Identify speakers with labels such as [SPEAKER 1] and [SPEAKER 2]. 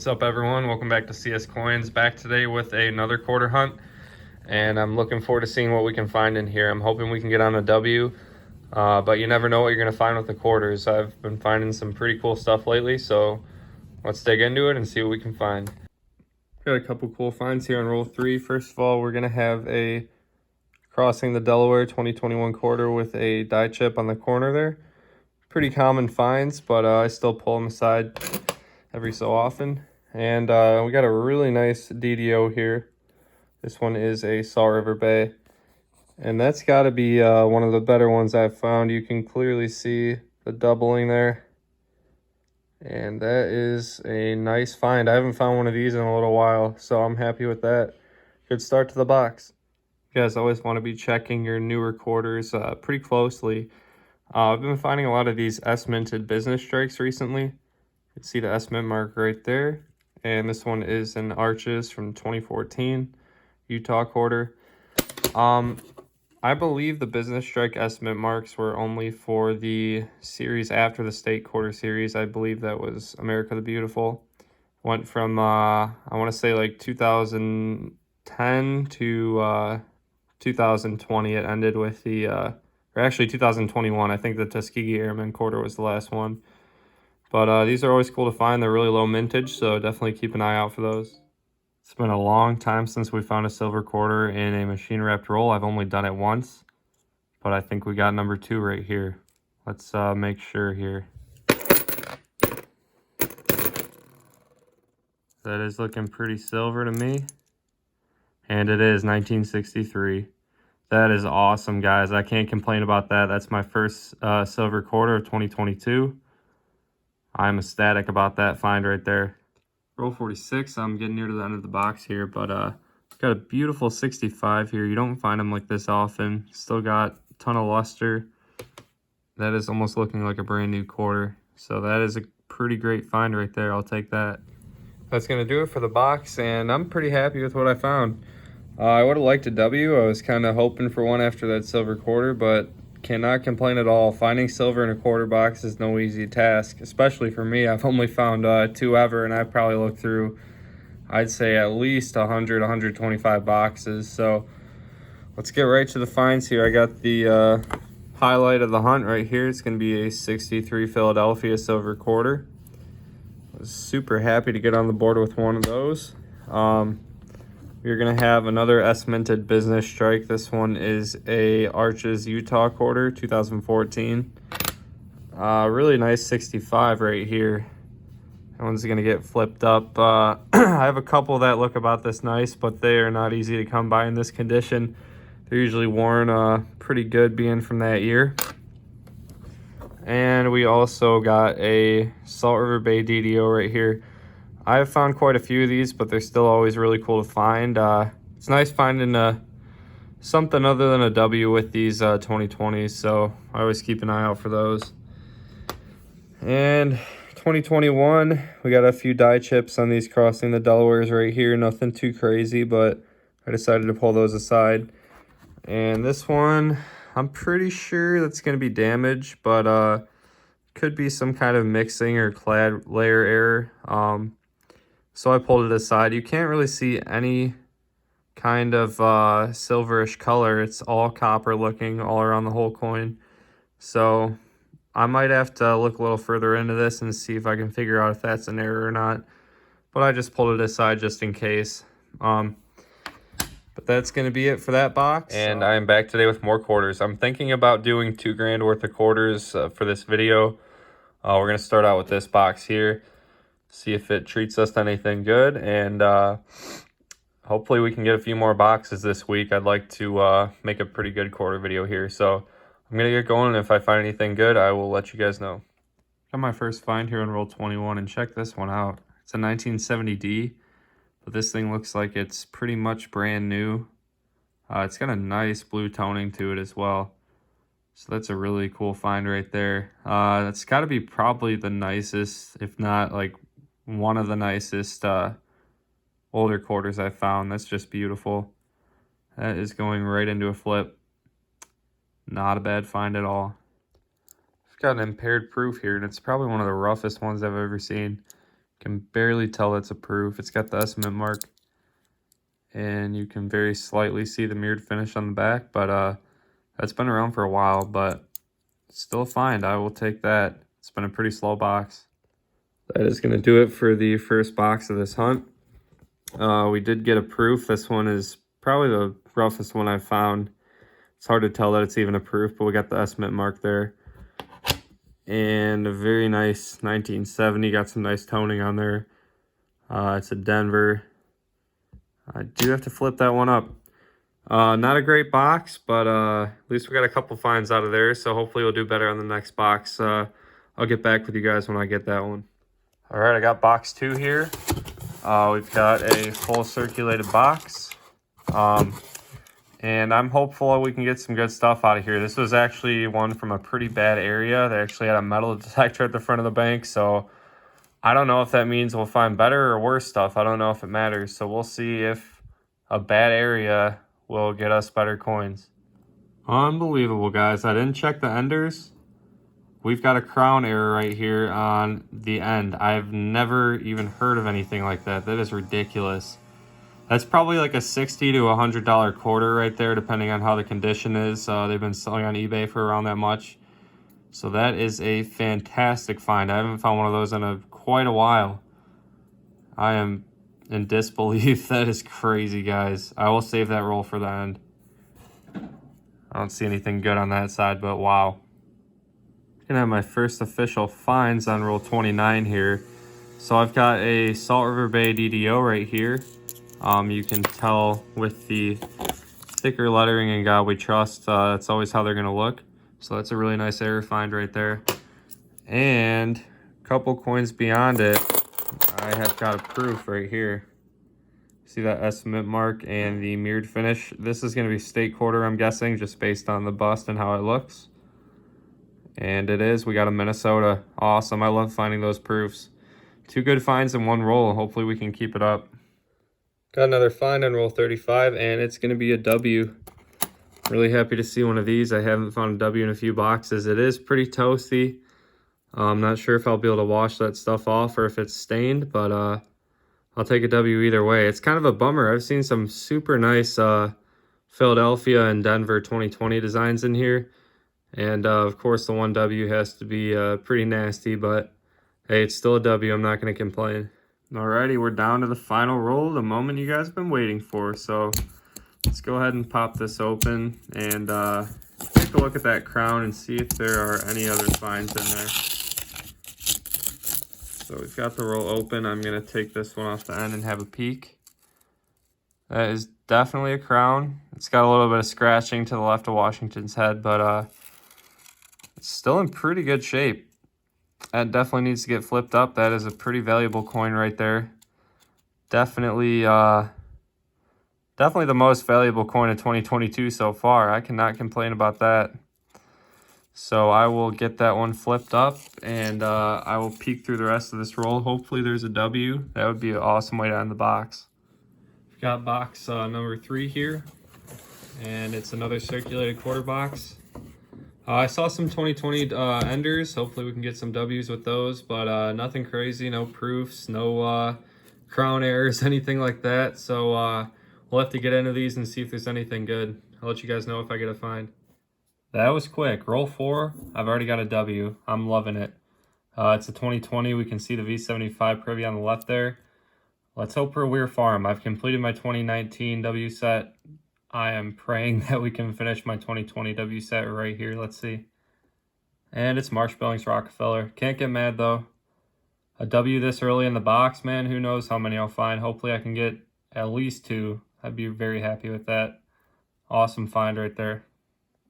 [SPEAKER 1] What's up, everyone? Welcome back to CS Coins. Back today with another quarter hunt, and I'm looking forward to seeing what we can find in here. I'm hoping we can get on a W, but you never know what you're going to find with the quarters. I've been finding some pretty cool stuff lately, so let's dig into it and see what we can find. Got a couple cool finds here on roll 3. First of all, we're going to have a Crossing the Delaware 2021 quarter with a die chip on the corner there. Pretty common finds, but I still pull them aside every so often. And we got a really nice DDO here. This one is a Salt River Bay, and that's got to be one of the better ones I've found. You can clearly see the doubling there, and that is a nice find. I haven't found one of these in a little while, so I'm happy with that. Good start to the box. You guys always want to be checking your newer quarters pretty closely. I've been finding a lot of these S-minted business strikes recently. You can see the S-mint mark right there. And this one is an Arches from 2014 Utah quarter. I believe the business strike S-mint marks were only for the series after the state quarter series. I believe that was America the Beautiful. Went from, I want to say like 2010 to 2020. It ended with the, or actually 2021. I think the Tuskegee Airmen quarter was the last one. But these are always cool to find. They're really low mintage, so definitely keep an eye out for those. It's been a long time since we found a silver quarter in a machine wrapped roll. I've only done it once, but I think we got number 2 right here. Let's make sure here. That is looking pretty silver to me. And it is 1963. That is awesome, guys. I can't complain about that. That's my first silver quarter of 2022. I'm ecstatic about that find right there. Roll 46, I'm getting near to the end of the box here, but got a beautiful 65 here. You don't find them like this often. Still got a ton of luster. That is almost looking like a brand new quarter. So that is a pretty great find right there. I'll take that. That's going to do it for the box, and I'm pretty happy with what I found. I would have liked a W. I was kind of hoping for one after that silver quarter, but cannot complain at all. Finding silver in a quarter box is no easy task, especially for me. I've only found 2 ever, and I've probably looked through, I'd say, at least 100, 125 boxes. So let's get right to the finds here. I got the highlight of the hunt right here. It's going to be a 63 Philadelphia silver quarter. I was super happy to get on the board with one of those. You're going to have another S-minted business strike. This one is a Arches Utah quarter, 2014. Really nice 65 right here. That one's going to get flipped up. I have a couple that look about this nice, but they are not easy to come by in this condition. They're usually worn pretty good being from that year. And we also got a Salt River Bay DDO right here. I've found quite a few of these, but they're still always really cool to find. It's nice finding something other than a W with these 2020s, so I always keep an eye out for those. And 2021, we got a few die chips on these Crossing the Delawares right here. Nothing too crazy, but I decided to pull those aside. And this one, I'm pretty sure that's going to be damaged, but could be some kind of mixing or clad layer error. So I pulled it aside. You can't really see any kind of silverish color. It's all copper looking all around the whole coin. So I might have to look a little further into this and see if I can figure out if that's an error or not. But I just pulled it aside just in case. But that's going to be it for that box. And I am back today with more quarters. I'm thinking about doing $2,000 worth of quarters for this video. We're going to start out with this box here. See if it treats us to anything good, and hopefully we can get a few more boxes this week. I'd like to make a pretty good quarter video here, so I'm gonna get going, and if I find anything good, I will let you guys know. Got my first find here on roll 21, and check this one out. It's a 1970D, but this thing looks like it's pretty much brand new. It's got a nice blue toning to it as well, so that's a really cool find right there. That's got to be probably the nicest, if not like one of the nicest older quarters I found. That's just beautiful. That is going right into a flip. Not a bad find at all. It's got an impaired proof here, and it's probably one of the roughest ones I've ever seen. Can barely tell it's a proof. It's got the estimate mark, and you can very slightly see the mirrored finish on the back, but that's been around for a while, but still a find. I will take that. It's been a pretty slow box. That is going to do it for the first box of this hunt. We did get a proof. This one is probably the roughest one I've found. It's hard to tell that it's even a proof, but we got the estimate mark there. And a very nice 1970. Got some nice toning on there. It's a Denver. I do have to flip that one up. Not a great box, but at least we got a couple finds out of there, so hopefully we'll do better on the next box. I'll get back with you guys when I get that one. All right, I got box 2 here. We've got a full circulated box. And I'm hopeful we can get some good stuff out of here. This was actually one from a pretty bad area. They actually had a metal detector at the front of the bank, so I don't know if that means we'll find better or worse stuff. I don't know if it matters. So we'll see if a bad area will get us better coins. Unbelievable, guys. I didn't check the enders. We've got a crown error right here on the end. I've never even heard of anything like that. That is ridiculous. That's probably like a $60 to $100 quarter right there, depending on how the condition is. They've been selling on eBay for around that much. So that is a fantastic find. I haven't found one of those in quite a while. I am in disbelief. That is crazy, guys. I will save that roll for the end. I don't see anything good on that side, but wow. Gonna have my first official finds on roll 29 here. So I've got a Salt River Bay DDO right here. You can tell with the thicker lettering in God We Trust, that's always how they're gonna look. So that's a really nice error find right there. And a couple coins beyond it, I have got a proof right here. See that estimate mark and the mirrored finish? This is gonna be state quarter, I'm guessing, just based on the bust and how it looks. And it is. We got a Minnesota. Awesome. I love finding those proofs. 2 good finds in one roll. Hopefully we can keep it up. Got another find on roll 35, and it's going to be a W. Really happy to see one of these. I haven't found a W in a few boxes. It is pretty toasty. I'm not sure if I'll be able to wash that stuff off or if it's stained, but I'll take a W either way. It's kind of a bummer. I've seen some super nice Philadelphia and Denver 2020 designs in here. And of course the 1W has to be pretty nasty, but hey, it's still a W. I'm not going to complain. Alrighty, we're down to the final roll, the moment you guys have been waiting for. So let's go ahead and pop this open and take a look at that crown and see if there are any other finds in there. So we've got the roll open. I'm going to take this one off the end and have a peek. That is definitely a crown. It's got a little bit of scratching to the left of Washington's head, but it's still in pretty good shape. That definitely needs to get flipped up. That is a pretty valuable coin right there. Definitely the most valuable coin of 2022 so far. I cannot complain about that. So I will get that one flipped up, and I will peek through the rest of this roll. Hopefully there's a W. That would be an awesome way to end the box. We've got box number 3 here, and it's another circulated quarter box. I saw some 2020 enders. Hopefully we can get some W's with those, but nothing crazy, no proofs, no crown errors, anything like that. So we'll have to get into these and see if there's anything good. I'll let you guys know if I get a find. That was quick. Roll 4, I've already got a W. I'm loving it. It's a 2020. We can see the V75 privy on the left there. Let's hope for a Weir Farm. I've completed my 2019 W set. I am praying that we can finish my 2020 W set right here. Let's see. And it's Marsh-Billings Rockefeller. Can't get mad, though. A W this early in the box, man. Who knows how many I'll find. Hopefully I can get at least 2. I'd be very happy with that. Awesome find right there.